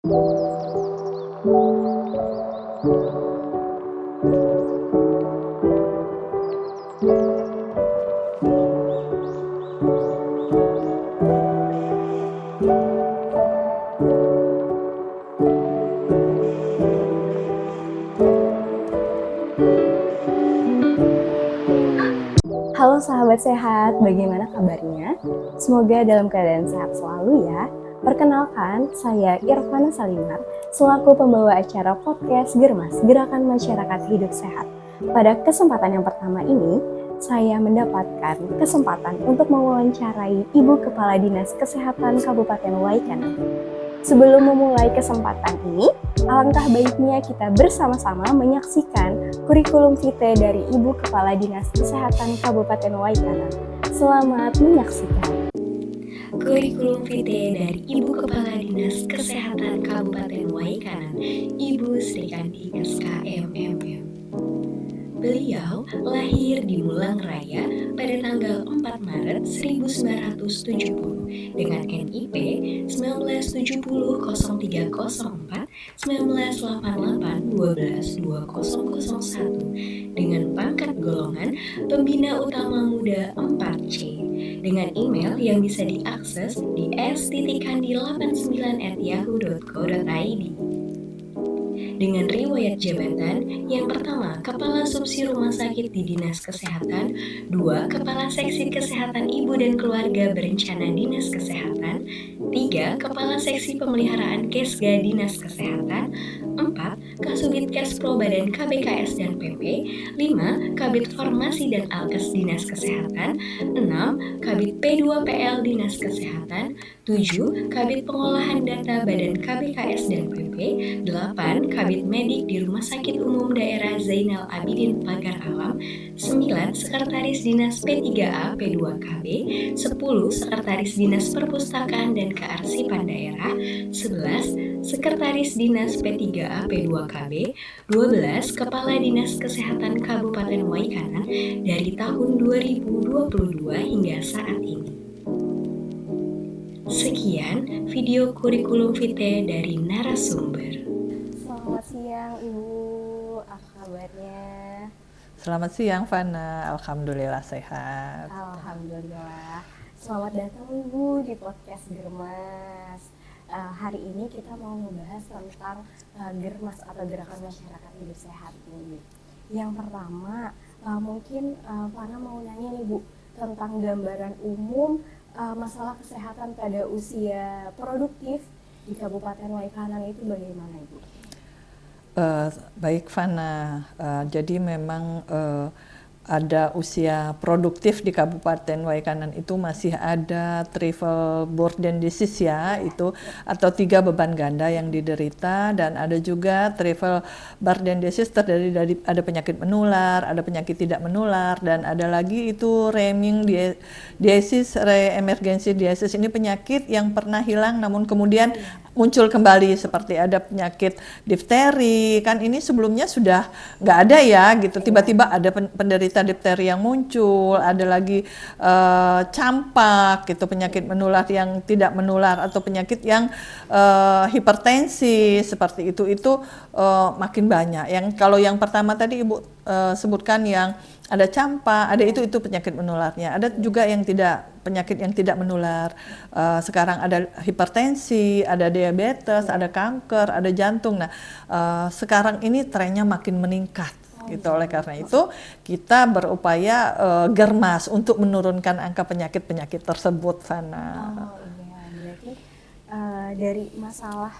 Halo sahabat sehat, bagaimana kabarnya? Semoga dalam keadaan sehat selalu ya. Perkenalkan, saya Irfana Salimar, selaku pembawa acara podcast Germas, Gerakan Masyarakat Hidup Sehat. Pada kesempatan yang pertama ini, saya mendapatkan kesempatan untuk mewawancarai Ibu Kepala Dinas Kesehatan Kabupaten Waikana. Sebelum memulai kesempatan ini, alangkah baiknya kita bersama-sama menyaksikan kurikulum vitae dari Ibu Kepala Dinas Kesehatan Kabupaten Waikana. Selamat menyaksikan. Kurikulum vitae dari Ibu Kepala Dinas Kesehatan Kabupaten Waikana, Ibu Srikandi SKMMM. Beliau lahir di Mulang Raya pada tanggal 4 Maret 1970 dengan NIP 1970-0304 1988-12-2001 dengan pangkat golongan Pembina Utama Muda 4C dengan email yang bisa diakses di s.kandi89@yahoo.co.id. Dengan riwayat jabatan, yang pertama, Kepala Subsi Rumah Sakit di Dinas Kesehatan, 2. Kepala Seksi Kesehatan Ibu dan Keluarga Berencana Dinas Kesehatan, 3. Kepala Seksi Pemeliharaan Kesga Dinas Kesehatan, 4. Kasubit Kespro Badan KBKS dan PP, 5. Kabit Farmasi dan Alkes Dinas Kesehatan, 6. Kabit P2PL Dinas Kesehatan, 7. Kabit Pengolahan Data Badan KBKS dan PP, 8. Kabit Medik di Rumah Sakit Umum Daerah Zainal Abidin Pagar Alam, 9. Sekretaris Dinas P3A P2KB, 10. Sekretaris Dinas Perpustakaan dan Kearsipan Daerah, 11. Sekretaris Dinas P3A P2KB, 12. Kepala Dinas Kesehatan Kabupaten Waikana dari tahun 2022 hingga saat ini. Sekian video kurikulum vitae dari narasumber. Selamat siang Ibu, apa kabarnya? Selamat siang Fana, Alhamdulillah sehat. Alhamdulillah. Selamat datang Ibu di podcast Germas. Hari ini kita mau membahas tentang Germas atau Gerakan Masyarakat Hidup Sehat ini. Yang pertama, mungkin Fana mau nanya nih Bu, tentang gambaran umum masalah kesehatan pada usia produktif di Kabupaten Waikana itu bagaimana Ibu? Baik Fana, jadi memang ada usia produktif di Kabupaten Waikanan itu masih ada triple burden disease ya, itu atau 3 beban ganda yang diderita, dan ada juga triple burden disease terdiri dari ada penyakit menular, ada penyakit tidak menular, dan ada lagi itu reaming disease, re-emergency disease. Ini penyakit yang pernah hilang namun kemudian muncul kembali, seperti ada penyakit difteri, kan ini sebelumnya sudah nggak ada ya gitu, tiba-tiba ada penderita difteri yang muncul, ada lagi campak gitu, penyakit menular yang tidak menular, atau penyakit yang hipertensi seperti itu makin banyak. Yang kalau yang pertama tadi Ibu sebutkan yang ada campak, ada itu penyakit menularnya. Ada juga yang penyakit yang tidak menular. Sekarang ada hipertensi, ada diabetes, ada kanker, ada jantung. Nah, sekarang ini trennya makin meningkat. Gitu. Oleh karena itu kita berupaya germas untuk menurunkan angka penyakit-penyakit tersebut, Fana. Oh iya, berarti dari masalah,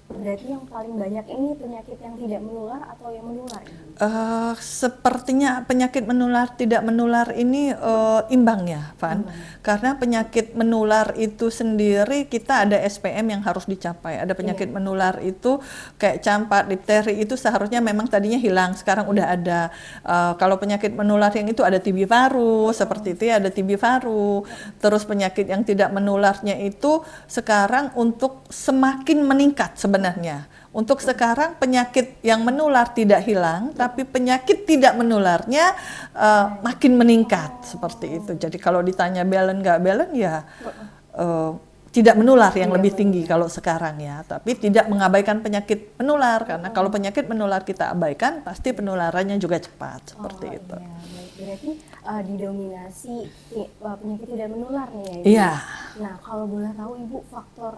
berarti yang paling banyak ini penyakit yang tidak menular atau yang menular? Sepertinya penyakit menular tidak menular ini imbang ya, Van. Karena penyakit menular itu sendiri kita ada SPM yang harus dicapai. Ada penyakit menular itu kayak campak, difteri itu seharusnya memang tadinya hilang, sekarang udah ada. Kalau penyakit menular yang itu ada TB paru, seperti itu ya, ada TB paru. Terus penyakit yang tidak menularnya itu sekarang untuk semakin meningkat sebenarnya. Untuk sekarang penyakit yang menular tidak hilang, tapi penyakit tidak menularnya makin meningkat seperti itu. Jadi kalau ditanya balance nggak balance ya tidak menular yang Tidak lebih tinggi menular. kalau sekarang ya, tapi tidak mengabaikan penyakit menular, karena kalau penyakit menular kita abaikan pasti penularannya juga cepat seperti itu. Iya, baik. Berarti didominasi penyakit tidak menular nih ya Ibu. Iya. Nah, kalau boleh tahu Ibu faktor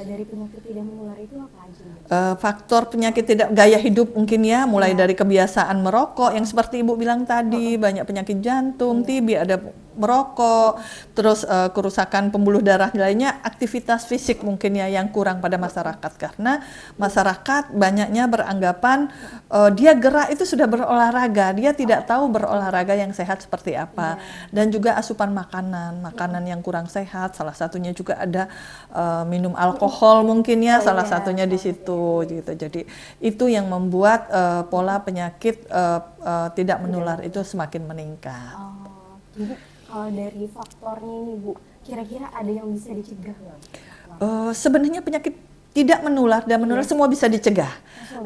dari penyakit tidak menular itu apa aja? Ibu? Faktor penyakit tidak gaya hidup mungkin ya, mulai Iya. dari kebiasaan merokok yang seperti Ibu bilang tadi, banyak penyakit jantung, TB, ada merokok, terus kerusakan pembuluh darah lainnya, aktivitas fisik mungkin ya yang kurang pada masyarakat, karena masyarakat banyaknya beranggapan dia gerak itu sudah berolahraga, dia tidak tahu berolahraga yang sehat seperti apa, dan juga asupan makanan yang kurang sehat, salah satunya juga ada minum alkohol mungkin ya, salah satunya di situ gitu. Jadi itu yang membuat pola penyakit tidak menular itu semakin meningkat. Oh, jadi kalau dari faktornya ini Bu, kira-kira ada yang bisa dicegah nggak? Sebenarnya penyakit tidak menular dan menular semua bisa dicegah.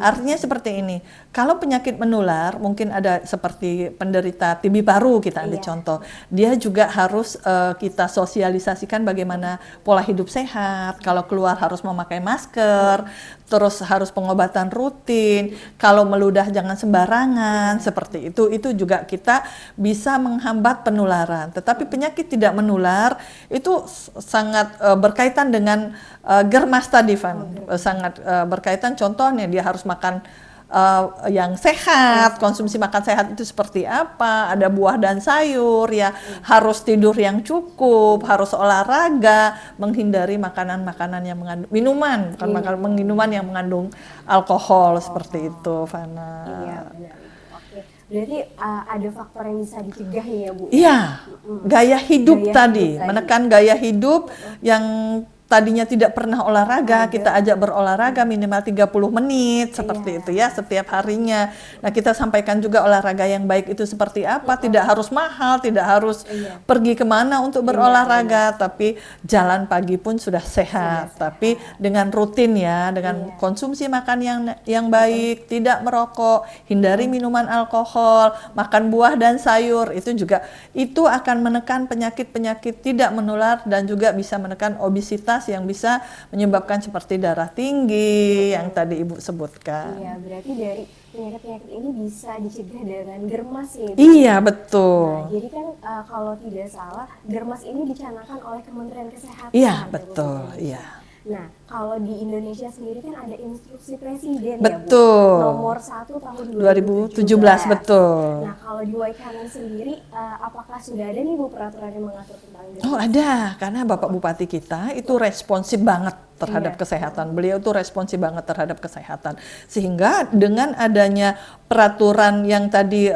Artinya seperti ini, kalau penyakit menular mungkin ada seperti penderita TB paru, kita ambil contoh, dia juga harus kita sosialisasikan bagaimana pola hidup sehat, kalau keluar harus memakai masker, terus harus pengobatan rutin, kalau meludah jangan sembarangan, seperti itu juga kita bisa menghambat penularan. Tetapi penyakit tidak menular itu sangat berkaitan dengan germas tadi, Van. Sangat berkaitan, contohnya dia harus makan yang sehat, konsumsi makan sehat itu seperti apa, ada buah dan sayur ya, harus tidur yang cukup, harus olahraga, menghindari makanan-makanan yang mengandung minuman, bukan minuman yang mengandung alkohol seperti itu, Fana. Iya, benar. Oke. Berarti ada faktor yang bisa dicegah nih ya Bu? Iya, gaya hidup Gaya tadi, hidup tadi. menekan gaya hidup yang tadinya tidak pernah olahraga, kita ajak berolahraga minimal 30 menit seperti itu ya setiap harinya. Nah, kita sampaikan juga olahraga yang baik itu seperti apa, tidak harus mahal, tidak harus pergi kemana untuk berolahraga, tapi jalan pagi pun sudah sehat. Tapi dengan rutin ya, dengan konsumsi makan yang baik, tidak merokok, hindari minuman alkohol, makan buah dan sayur, itu akan menekan penyakit-penyakit tidak menular dan juga bisa menekan obesitas yang bisa menyebabkan seperti darah tinggi yang tadi Ibu sebutkan. Iya, berarti dari penyakit-penyakit ini bisa dicegah dengan germas ya Ibu? Iya, betul. Nah, jadi kan kalau tidak salah, germas ini dicanangkan oleh Kementerian Kesehatan. Iya, Republik betul, Indonesia. iya. Nah, kalau di Indonesia sendiri kan ada instruksi presiden Betul. ya Bu? Nomor 1 tahun 2017, betul. Nah, kalau di Waikanan sendiri, apakah sudah ada nih Bu peraturan yang mengatur tentang germas? Oh, ada, karena Bapak Bupati kita itu responsif banget terhadap kesehatan. Beliau itu responsif banget terhadap kesehatan. Sehingga dengan adanya peraturan yang tadi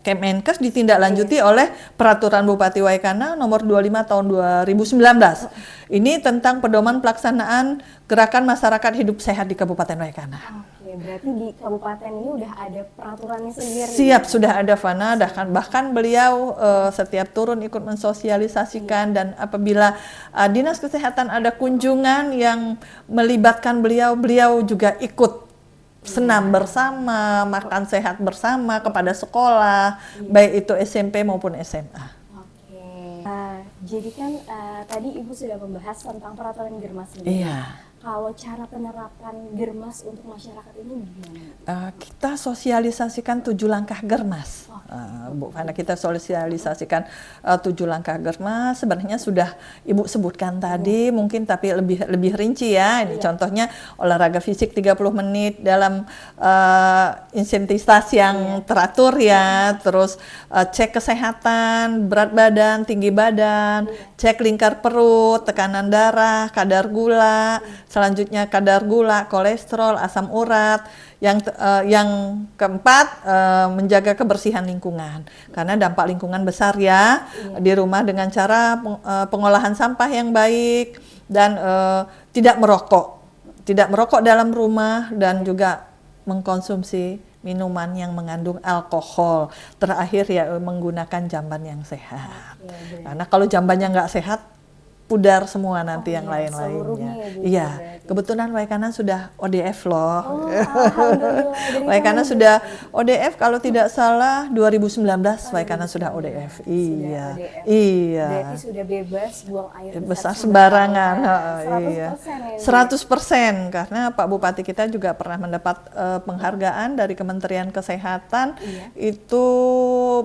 Kemenkes ditindaklanjuti oleh peraturan Bupati Waikana nomor 25 tahun 2019. Ini tentang pedoman pelaksanaan gerakan masyarakat hidup sehat di Kabupaten Waikana. Oke, berarti di kabupaten ini udah ada peraturannya sendiri. Siap, sudah ada, Fana. Bahkan beliau setiap turun ikut mensosialisasikan, dan apabila Dinas Kesehatan ada kunjungan yang melibatkan beliau, beliau juga ikut senam bersama, makan sehat bersama kepada sekolah, baik itu SMP maupun SMA. Oke. Jadi kan tadi Ibu sudah membahas tentang peraturan germas ini. Iya. Kalau cara penerapan germas untuk masyarakat ini gimana? Kita sosialisasikan 7 langkah germas, Bu, karena kita sosialisasikan 7 langkah germas. Sebenarnya sudah Ibu sebutkan tadi, mungkin tapi lebih rinci ya. Ini contohnya olahraga fisik 30 menit dalam intensitas yang teratur ya. Terus cek kesehatan, berat badan, tinggi badan, cek lingkar perut, tekanan darah, kadar gula. Selanjutnya kadar gula, kolesterol, asam urat. Yang keempat, menjaga kebersihan lingkungan. Karena dampak lingkungan besar ya di rumah dengan cara pengolahan sampah yang baik dan tidak merokok. Tidak merokok dalam rumah dan juga mengkonsumsi minuman yang mengandung alkohol. Terakhir ya menggunakan jamban yang sehat. Karena kalau jambannya nggak sehat, pudar semua nanti yang iya, lain-lainnya. seluruhnya ya, Bu, Iya, berarti. kebetulan Waikanan sudah ODF loh. Oh, alhamdulillah. Dari Waikanan tahun sudah berapa? ODF kalau tidak salah 2019 Waikanan sudah ODF. Sudah Iya. ODF. Iya. Berarti sudah bebas buang air Besar sembarangan. Iya. 100% ya, Bu? 100% karena Pak Bupati kita juga pernah mendapat penghargaan dari Kementerian Kesehatan itu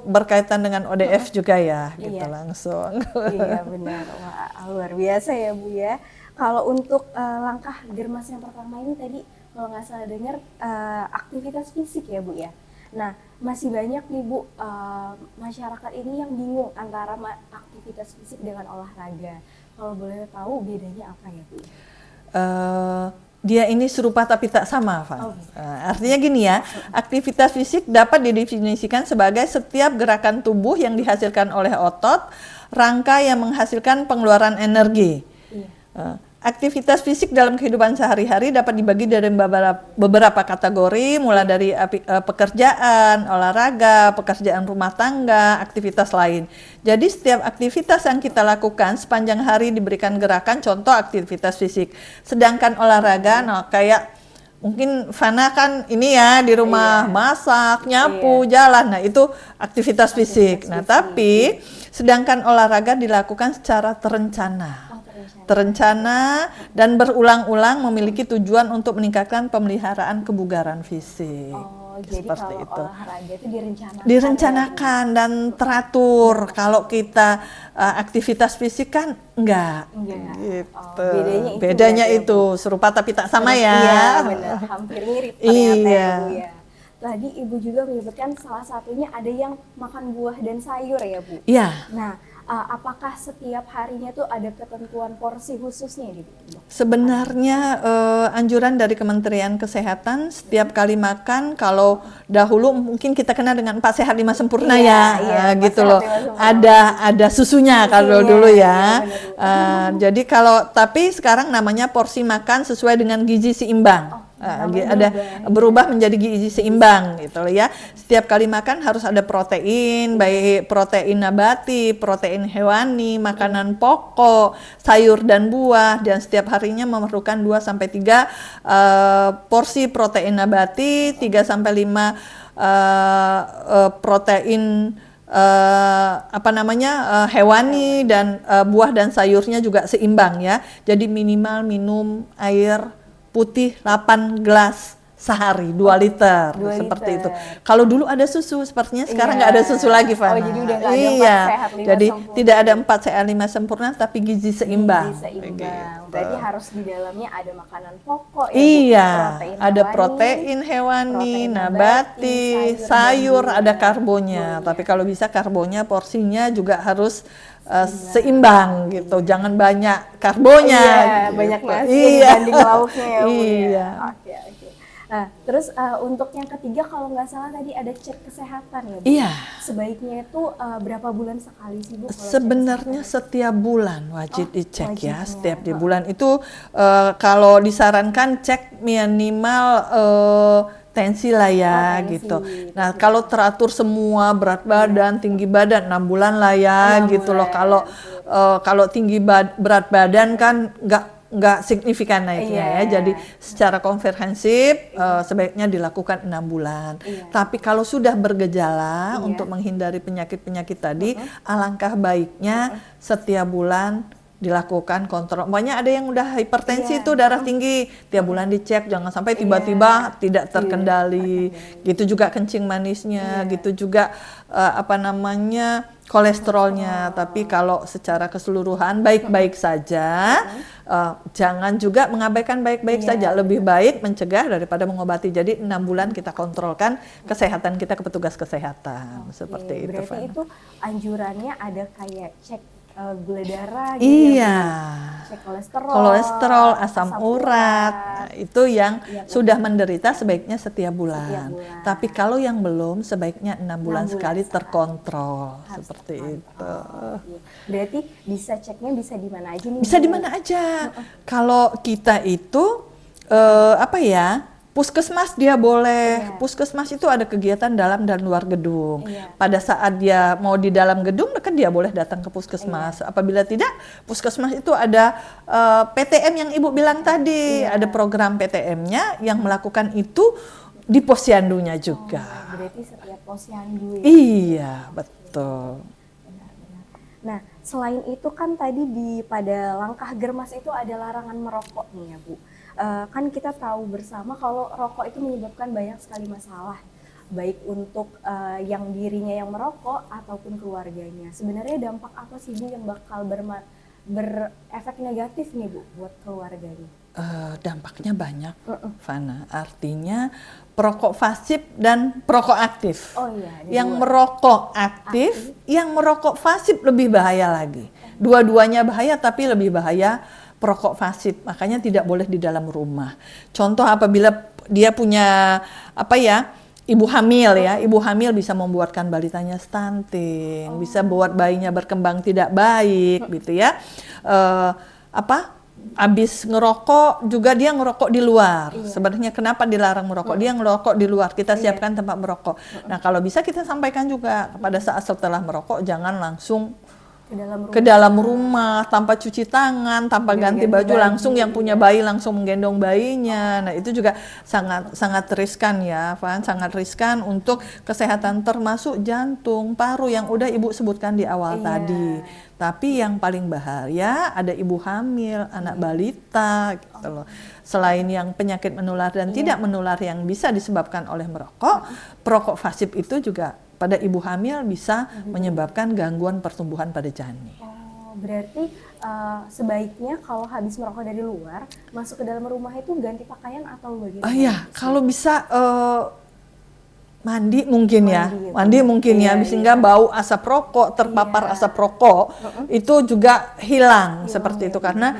berkaitan dengan ODF juga ya, gitu Iya. langsung. Iya benar, wah luar biasa ya Bu ya. Kalau untuk langkah Germas yang pertama ini tadi kalau nggak salah dengar aktivitas fisik ya Bu ya. Nah masih banyak nih Bu masyarakat ini yang bingung antara aktivitas fisik dengan olahraga. Kalau boleh tahu bedanya apa ya Bu? Dia ini serupa tapi tak sama, Van. Oh. Artinya gini ya, aktivitas fisik dapat didefinisikan sebagai setiap gerakan tubuh yang dihasilkan oleh otot, rangka yang menghasilkan pengeluaran energi. Iya. Aktivitas fisik dalam kehidupan sehari-hari dapat dibagi dari beberapa kategori, mulai dari pekerjaan, olahraga, pekerjaan rumah tangga, aktivitas lain. Jadi setiap aktivitas yang kita lakukan sepanjang hari diberikan gerakan, contoh aktivitas fisik. Sedangkan olahraga, nah kayak mungkin Fana kan ini ya di rumah masak, nyapu, jalan, nah itu aktivitas fisik. Nah tapi sedangkan olahraga dilakukan secara terencana. Terencana dan berulang-ulang memiliki tujuan untuk meningkatkan pemeliharaan kebugaran fisik. Oh, jadi seperti kalau itu. olahraga itu direncanakan. Direncanakan dan teratur. Kalau kita aktivitas fisik kan enggak. Gitu. Oh, bedanya berarti ya, itu serupa tapi tak sama ya. Iya benar, hampir mirip ternyata Iya. ya Bu ya. Tadi Ibu juga menyebutkan salah satunya ada yang makan buah dan sayur ya Bu. Iya. Nah, apakah setiap harinya tuh ada ketentuan porsi khususnya di Bu? Sebenarnya anjuran dari Kementerian Kesehatan setiap kali makan, kalau dahulu mungkin kita kenal dengan 4 sehat 5 sempurna Iya, 4 gitu sehat, loh. 5 sempurna. Ada susunya kalau dulu ya. iya, Jadi tapi sekarang namanya porsi makan sesuai dengan gizi seimbang. Berubah menjadi gizi seimbang gitu loh ya. Setiap kali makan harus ada protein, baik protein nabati, protein hewani, makanan pokok, sayur dan buah, dan setiap harinya memerlukan 2 sampai 3 porsi protein nabati, 3 sampai 5 protein hewani, dan buah dan sayurnya juga seimbang ya. Jadi minimal minum air putih 8 gelas sehari, 2 liter, 2 seperti liter. itu. Kalau dulu ada susu, sepertinya sekarang nggak ada susu lagi, Fana. Oh, jadi udah nggak ada 4 Iya, sehat 5 jadi sempurna. tidak ada 4 sehat 5 sempurna, tapi gizi seimbang. Gizi seimbang. Begitu. Berarti harus di dalamnya ada makanan pokok ya. Bu? Iya, Protein ada hewani, protein hewani, protein nabati, sayur, dan ada buah. karbonnya. Buahnya. Tapi kalau bisa karbonnya porsinya juga harus seimbang gitu. Jangan banyak karbonnya. Iya, gitu. banyak nasi Iya. dibanding lauknya ya Bu. Iya. Ya. Oke. Nah, terus untuk yang ketiga kalau nggak salah tadi ada cek kesehatan ya Bu. Iya. Sebaiknya itu berapa bulan sekali sih Bu? kalau cek Sebenarnya kesehatan? setiap bulan wajib dicek ya, wajibnya. setiap di bulan itu kalau disarankan cek minimal tensi lah ya tensi. gitu. Nah kalau teratur semua berat badan, tinggi badan 6 bulan lah ya 6 gitu loh. bulan. Kalau tinggi berat badan kan nggak signifikan naiknya Iya. ya. Jadi secara komprehensif sebaiknya dilakukan 6 bulan. Iya. Tapi kalau sudah bergejala Iya. untuk menghindari penyakit-penyakit tadi, alangkah baiknya setiap bulan dilakukan kontrol. Makanya ada yang udah hipertensi Iya. itu darah tinggi, tiap bulan dicek, jangan sampai tiba-tiba tidak terkendali. Gitu juga kencing manisnya, gitu juga kolesterolnya. Tapi kalau secara keseluruhan baik-baik saja, jangan juga mengabaikan baik-baik saja. Lebih baik mencegah daripada mengobati. Jadi 6 bulan kita kontrolkan kesehatan kita ke petugas kesehatan. Seperti itu, Berarti Fana. itu anjurannya ada kayak cek gula darah gitu Iya. ya, cek Kolesterol, asam urat, nah, itu yang sudah menderita sebaiknya setiap bulan. Setiap bulan. Tapi kalau yang belum sebaiknya 6 bulan 6 bulan sekali sekali. terkontrol. Harus Seperti terkontrol. itu. Iya. Berarti bisa ceknya bisa di mana aja nih? Bisa Bu? di mana aja. Kalau kita itu Puskesmas dia boleh. Iya. Puskesmas itu ada kegiatan dalam dan luar gedung. Iya. Pada saat dia mau di dalam gedung, kan dia boleh datang ke puskesmas. Iya. Apabila tidak, puskesmas itu ada PTM yang Ibu bilang tadi. Iya. Ada program PTM-nya yang melakukan itu di posyandunya juga. Berarti setiap posyandu ya. Iya, betul. Nah, selain itu kan tadi pada langkah Germas itu ada larangan merokok nih ya Bu. Kan kita tahu bersama kalau rokok itu menyebabkan banyak sekali masalah, baik untuk yang dirinya yang merokok ataupun keluarganya. Sebenarnya dampak apa sih Bu yang bakal berefek negatif nih Bu buat keluarganya? Dampaknya banyak, Fana. Artinya perokok pasif dan perokok aktif. Oh iya, ada Yang dua. merokok aktif, yang merokok pasif lebih bahaya lagi. Dua-duanya bahaya, tapi lebih bahaya perokok pasif. Makanya tidak boleh di dalam rumah. Contoh apabila dia punya ibu hamil ya, ibu hamil bisa membuatkan balitanya stunting, bisa buat bayinya berkembang tidak baik, gitu ya. Abis ngerokok juga dia ngerokok di luar. Sebenarnya kenapa dilarang merokok? Dia ngerokok di luar. Kita siapkan tempat merokok. Nah, kalau bisa kita sampaikan juga pada saat setelah merokok jangan langsung ke dalam rumah tanpa cuci tangan, tanpa ganti baju, langsung yang punya bayi langsung menggendong bayinya. Nah, itu juga sangat riskan ya, Van, sangat riskan untuk kesehatan termasuk jantung, paru yang udah Ibu sebutkan di awal tadi. Tapi yang paling bahaya ada ibu hamil, anak balita gitu loh. Selain yang penyakit menular dan tidak menular yang bisa disebabkan oleh merokok, perokok pasif itu juga pada ibu hamil bisa menyebabkan gangguan pertumbuhan pada janin. Oh, berarti sebaiknya kalau habis merokok dari luar, masuk ke dalam rumah itu ganti pakaian atau bagaimana? Iya, kalau bisa mandi mungkin ya, mandi mungkin ya, sehingga bau asap rokok, terpapar asap rokok, itu juga hilang seperti itu karena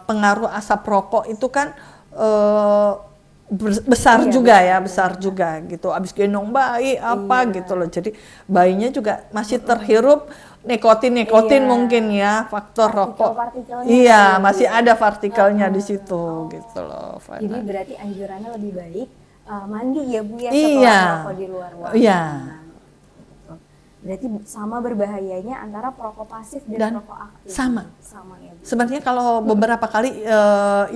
pengaruh asap rokok itu kan besar juga ya, besar juga gitu. Abis gendong bayi gitu loh, jadi bayinya juga masih terhirup nikotin mungkin ya, faktor rokok. Iya, masih ada partikelnya di situ gitu loh, Fana. Jadi berarti anjurannya lebih baik mandi ya Bu ya Iya. setelah merokok di luar ruangan. Iya. Berarti sama berbahayanya antara perokok pasif dan perokok aktif. Sama ya Bu. Sebenarnya kalau beberapa kali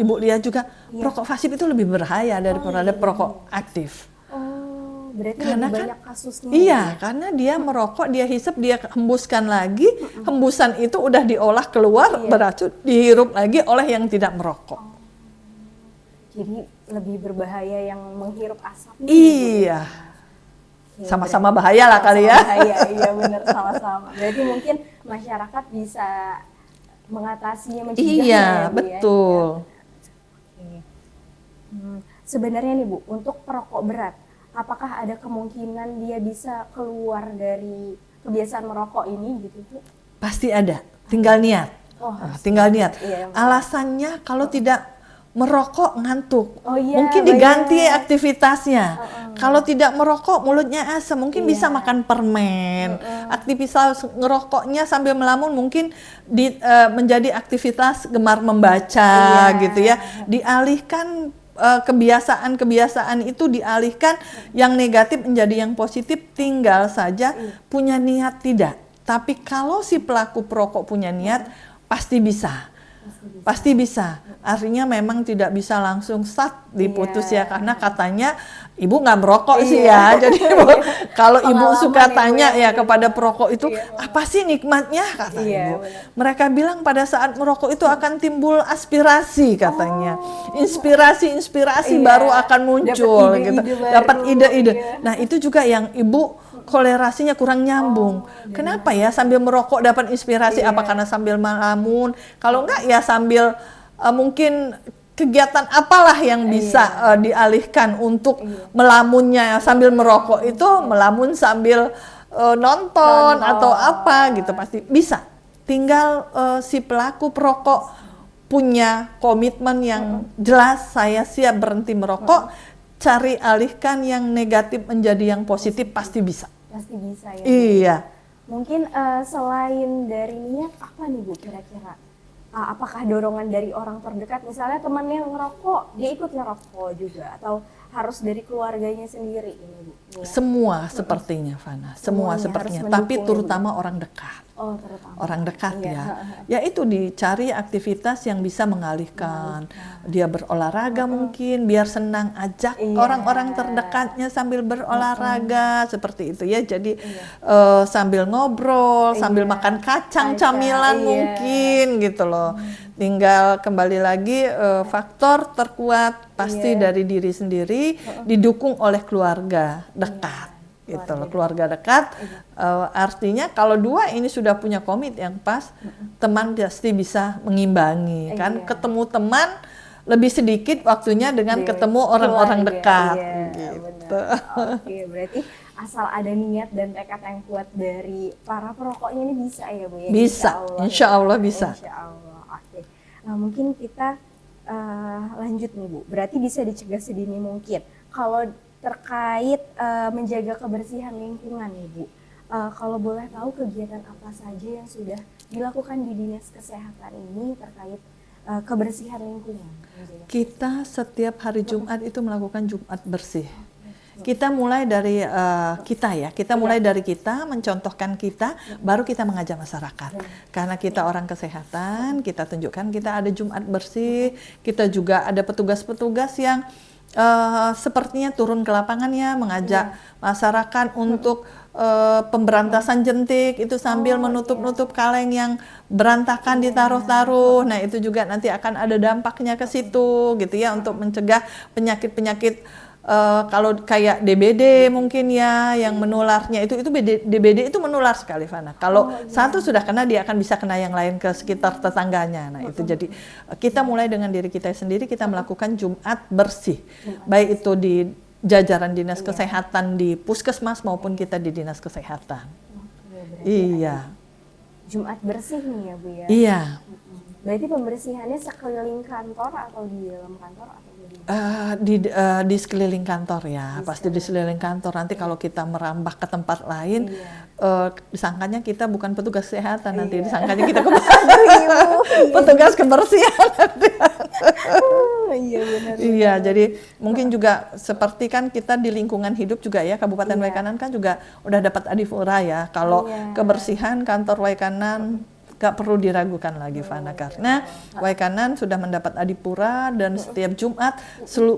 Ibu lihat juga perokok pasif itu lebih berbahaya daripada perokok aktif. Oh, berarti Karena lebih kan banyak kasusnya. iya, karena dia merokok, dia hisap, dia hembuskan lagi, hembusan itu udah diolah keluar beracun, dihirup lagi oleh yang tidak merokok. Jadi lebih berbahaya yang menghirup asap. Iya. Sama-sama bahaya lah kali ya. Bahaya, iya benar, sama-sama. Berarti mungkin masyarakat bisa mengatasinya, mencegahnya Iya, ya, Bu, betul. ya. Sebenarnya nih Bu, untuk perokok berat, apakah ada kemungkinan dia bisa keluar dari kebiasaan merokok ini gitu Bu? Pasti ada, tinggal niat. Tinggal niat. Iya, alasannya kalau tidak merokok ngantuk, mungkin banyak. diganti aktivitasnya. Kalau tidak merokok mulutnya asam, mungkin bisa makan permen. Aktivitas ngerokoknya sambil melamun mungkin menjadi aktivitas gemar membaca gitu ya. Dialihkan kebiasaan-kebiasaan itu, dialihkan yang negatif menjadi yang positif, tinggal saja punya niat tidak. Tapi kalau si pelaku perokok punya niat, pasti bisa. Pasti bisa. Artinya memang tidak bisa langsung diputus ya, karena katanya Ibu nggak merokok sih ya. Jadi kalau Ibu suka tanya ya kepada perokok itu, apa sih nikmatnya kata Ibu. Mereka bilang pada saat merokok itu akan timbul aspirasi katanya. Inspirasi baru akan muncul gitu. Dapat ide-ide. Nah, itu juga yang Ibu kolerasinya kurang nyambung. Kenapa ya sambil merokok dapat inspirasi? Apa karena sambil melamun? Kalau enggak ya sambil mungkin kegiatan apalah yang bisa dialihkan untuk melamunnya sambil merokok itu, melamun sambil nonton atau apa gitu, pasti bisa. Tinggal si pelaku perokok punya komitmen yang jelas, saya siap berhenti merokok, cari alihkan yang negatif menjadi yang positif, pasti bisa. Pasti bisa ya. Iya. Mungkin selain dari niat, apa nih Bu kira-kira apakah dorongan dari orang terdekat, misalnya temannya ngerokok, dia ikut ngerokok juga, atau harus dari keluarganya sendiri ini Bu? Nia? Semua sepertinya, Fana. Semua Semuanya sepertinya. harus Tapi mendukung ya, terutama orang dekat. Oh, terutama. Orang dekat Iya. ya. Ya itu dicari aktivitas yang bisa mengalihkan. Dia berolahraga mungkin biar senang, ajak Iya. orang-orang terdekatnya sambil berolahraga seperti itu ya. Jadi sambil ngobrol, sambil Iya. makan kacang Kacang, camilan iya. mungkin gitu loh. Tinggal kembali lagi faktor terkuat pasti Iya. dari diri sendiri, didukung oleh keluarga dekat. Gitu loh, keluarga dekat. Artinya kalau dua ini sudah punya komit yang pas, teman pasti bisa mengimbangi kan. Iya. Ketemu teman lebih sedikit waktunya dengan Di ketemu orang-orang keluarga, dekat iya, gitu. benar. Oke, berarti asal ada niat dan tekad yang kuat dari para perokoknya ini bisa ya Bu ya? Bisa, insya Allah bisa. Insya Allah, oke. Nah, mungkin kita lanjut nih Bu, berarti bisa dicegah sedini mungkin. Kalau terkait menjaga kebersihan lingkungan nih Bu, kalau boleh tahu kegiatan apa saja yang sudah dilakukan di Dinas Kesehatan ini terkait kebersihan lingkungan? Kita setiap hari Jumat itu melakukan Jumat bersih. Kita mulai dari kita mulai dari kita, mencontohkan kita, baru kita mengajak masyarakat. Karena kita orang kesehatan, kita tunjukkan kita ada Jumat bersih, kita juga ada petugas-petugas yang sepertinya turun ke lapangannya, mengajak masyarakat untuk pemberantasan jentik itu sambil menutup-nutup kaleng yang berantakan ditaruh-taruh. Nah itu juga nanti akan ada dampaknya ke situ gitu ya, untuk mencegah penyakit-penyakit kalau kayak DBD mungkin ya yang menularnya itu DBD itu menular sekali, Fana. Kalau satu sudah kena, dia akan bisa kena yang lain ke sekitar tetangganya. Nah itu jadi kita mulai dengan diri kita sendiri, kita melakukan Jumat bersih, baik itu di jajaran dinas kesehatan di puskesmas maupun kita di dinas kesehatan. Iya. Jumat bersih nih ya Bu ya? Iya. Berarti pembersihannya sekeliling kantor atau di dalam kantor atau di sekeliling kantor ya, pasti di sekeliling kantor. Nanti kalau kita merambah ke tempat lain, disangkanya kita bukan petugas kesehatan, nanti disangkanya kita petugas kebersihan. Iya benar. Iya, jadi mungkin juga seperti kan kita di lingkungan hidup juga ya, Kabupaten Waikanan kan juga udah dapat adipura ya. Kalau kebersihan kantor Waikanan gak perlu diragukan lagi, Fana, karena Waikanan sudah mendapat adipura dan setiap Jumat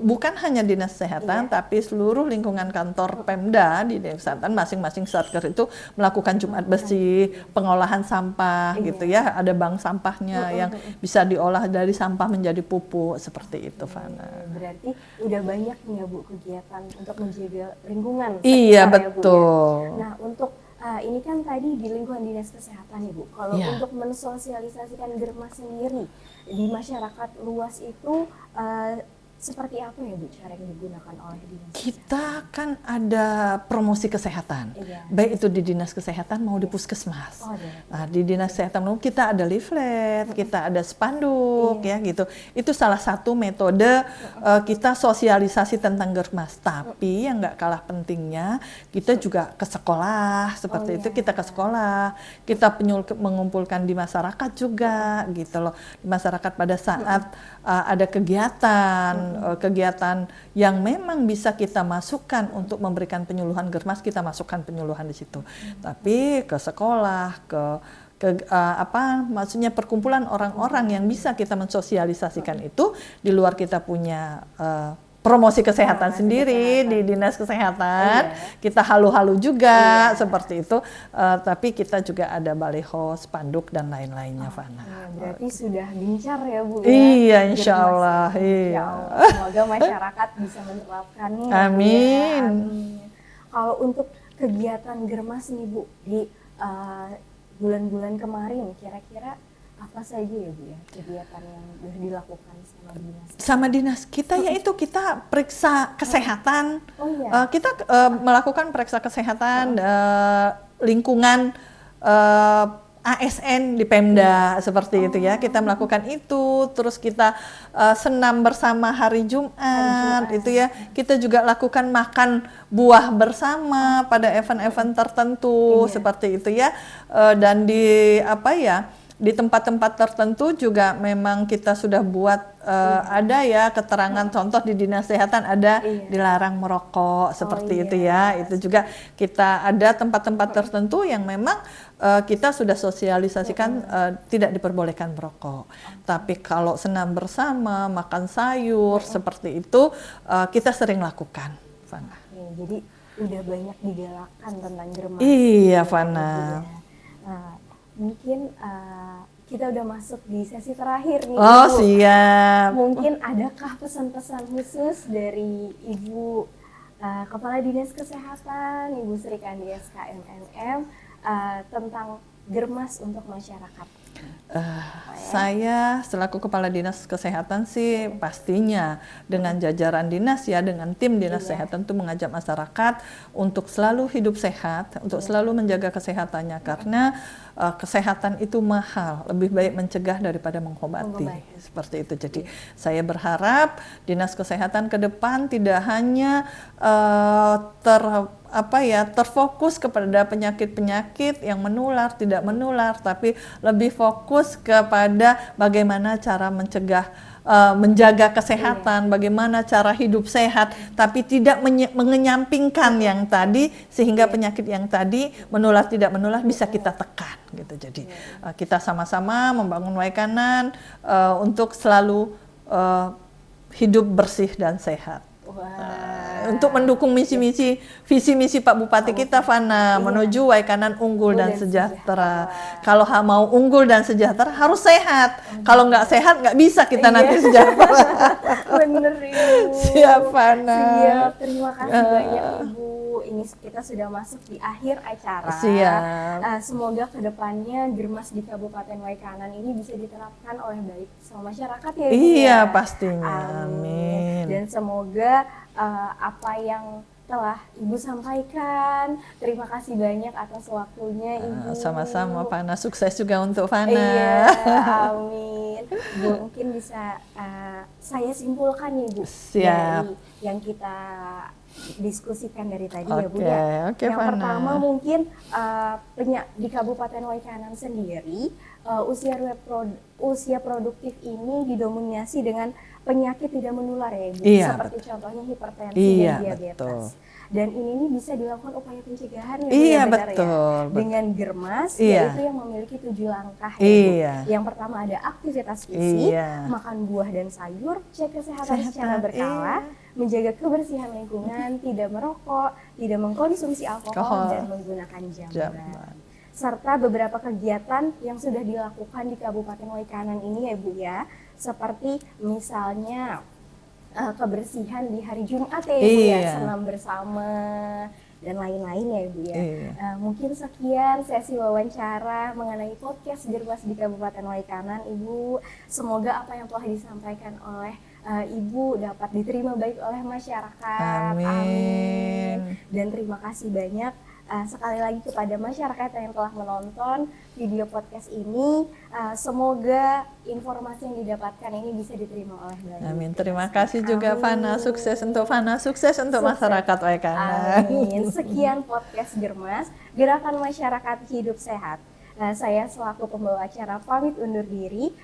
bukan hanya dinas kesehatan tapi seluruh lingkungan kantor Pemda di dinas kesehatan masing-masing satker itu melakukan Jumat bersih, pengolahan sampah gitu ya, ada bank sampahnya yang bisa diolah dari sampah menjadi pupuk seperti itu, Fana. Berarti udah banyak nih ya Bu kegiatan untuk menjaga lingkungan. Iya, Ya, Bu, betul. ya. Nah untuk ini kan tadi di lingkungan dinas kesehatan Ibu. Kalau untuk mensosialisasikan Germas sendiri di masyarakat luas itu seperti apa ya Bu cara yang digunakan oleh dinas? Kita kan ada promosi kesehatan, baik itu di dinas kesehatan mau di puskesmas. Nah, di dinas kesehatan kita ada leaflet, kita ada spanduk ya gitu. Itu salah satu metode kita sosialisasi tentang Germas. Tapi yang nggak kalah pentingnya kita juga ke sekolah seperti itu. Kita ke sekolah, kita mengumpulkan di masyarakat juga gitu loh. Di masyarakat pada saat ada kegiatan yang memang bisa kita masukkan untuk memberikan penyuluhan Germas, kita masukkan penyuluhan di situ. Tapi ke sekolah, maksudnya perkumpulan orang-orang yang bisa kita mensosialisasikan itu di luar kita punya promosi kesehatan sendiri di dinas kesehatan, kita halu-halu juga seperti itu, tapi kita juga ada baliho, spanduk dan lain-lainnya, Fana. Berarti sudah gencar ya Bu? Iya, insya Allah. Iya. Semoga masyarakat bisa menerapkannya. Amin. Kalau untuk kegiatan Germas nih Bu di bulan-bulan kemarin, kira-kira apa saja ya Bu ya kegiatan yang sudah dilakukan sama dinas? Sama dinas kita yaitu kita periksa kesehatan, kita melakukan periksa kesehatan lingkungan ASN di Pemda seperti itu ya, kita melakukan itu, terus kita senam bersama hari Jumat itu ya, kita juga lakukan makan buah bersama pada event-event tertentu seperti itu ya, dan di tempat-tempat tertentu juga memang kita sudah buat ada ya keterangan contoh di Dinas Kesehatan ada dilarang merokok seperti itu ya. Itu juga kita ada tempat-tempat tertentu yang memang kita sudah sosialisasikan tidak diperbolehkan merokok. Tapi kalau senam bersama, makan sayur seperti itu kita sering lakukan, Fana. Jadi udah banyak digalakan tentang germas. Iya, Fana. Nah, mungkin kita udah masuk di sesi terakhir nih. Oh, Ibu. siap. Mungkin adakah pesan-pesan khusus dari Ibu Kepala Dinas Kesehatan, Ibu Sri Kandi SKMNM tentang germas untuk masyarakat? Saya selaku Kepala Dinas Kesehatan sih pastinya dengan jajaran dinas ya, dengan tim Dinas Kesehatan itu mengajak masyarakat untuk selalu hidup sehat, untuk selalu menjaga kesehatannya karena kesehatan itu mahal, lebih baik mencegah daripada mengobati. Seperti itu. Jadi saya berharap Dinas Kesehatan ke depan tidak hanya terfokus kepada penyakit-penyakit yang menular, tidak menular, tapi lebih fokus kepada bagaimana cara mencegah, menjaga kesehatan, bagaimana cara hidup sehat, tapi tidak mengenyampingkan yang tadi, sehingga penyakit yang tadi menular tidak menular bisa kita tekan, gitu. Jadi kita sama-sama membangun Waikanan untuk selalu hidup bersih dan sehat. Untuk mendukung visi misi Pak Bupati kita, Fana, menuju Waikanan unggul dan sejahtera. Kalau mau unggul dan sejahtera harus sehat. Kalau nggak sehat nggak bisa kita nanti sejahtera. Bener Ibu. Siap, Fana. Siap, terima kasih banyak Ibu. Ini kita sudah masuk di akhir acara. Siap. Semoga kedepannya germas di Kabupaten Waikanan ini bisa diterapkan oleh baik sama masyarakat ya Ibu. Iya, ya? pastinya. Amin. Dan semoga apa yang telah Ibu sampaikan, terima kasih banyak atas waktunya Ibu. Sama-sama, Fana. Sukses juga untuk Fana. Iya, amin. Bu, mungkin bisa saya simpulkan nih Bu. Siap. Dari yang kita diskusikan dari tadi ya Bu Oke, ya. oke, Yang Fana. pertama mungkin di Kabupaten Waikanan sendiri usia produktif ini didominasi dengan penyakit tidak menular ya Ibu. Iya, Seperti betul. contohnya hipertensi Iya, dan diabetes. betul. Dan ini bisa dilakukan upaya pencegahan ya Bu, Iya, ya, benar betul, ya. Dengan germas Iya. yaitu yang memiliki 7 langkah ya Bu. Iya. Yang pertama ada aktivitas fisik, Iya. makan buah dan sayur, cek kesehatan secara berkala, menjaga kebersihan lingkungan, tidak merokok, tidak mengkonsumsi alkohol, dan menggunakan jamban. Serta beberapa kegiatan yang sudah dilakukan di Kabupaten Waikanan ini ya Bu ya, seperti misalnya kebersihan di hari Jumat ya Ibu ya, senam bersama dan lain-lain ya Ibu ya. Mungkin sekian sesi wawancara mengenai podcast Germas di Kabupaten Waikanan Ibu. Semoga apa yang telah disampaikan oleh Ibu dapat diterima baik oleh masyarakat. Amin. Dan terima kasih banyak sekali lagi kepada masyarakat yang telah menonton video podcast ini. Semoga informasi yang didapatkan ini bisa diterima oleh banyak. Amin. Terima kasih juga Fana. Sukses untuk Fana, sukses untuk masyarakat Waikanan. Amin. Sekian podcast Germas, Gerakan Masyarakat Hidup Sehat. Saya selaku pembawa acara pamit undur diri.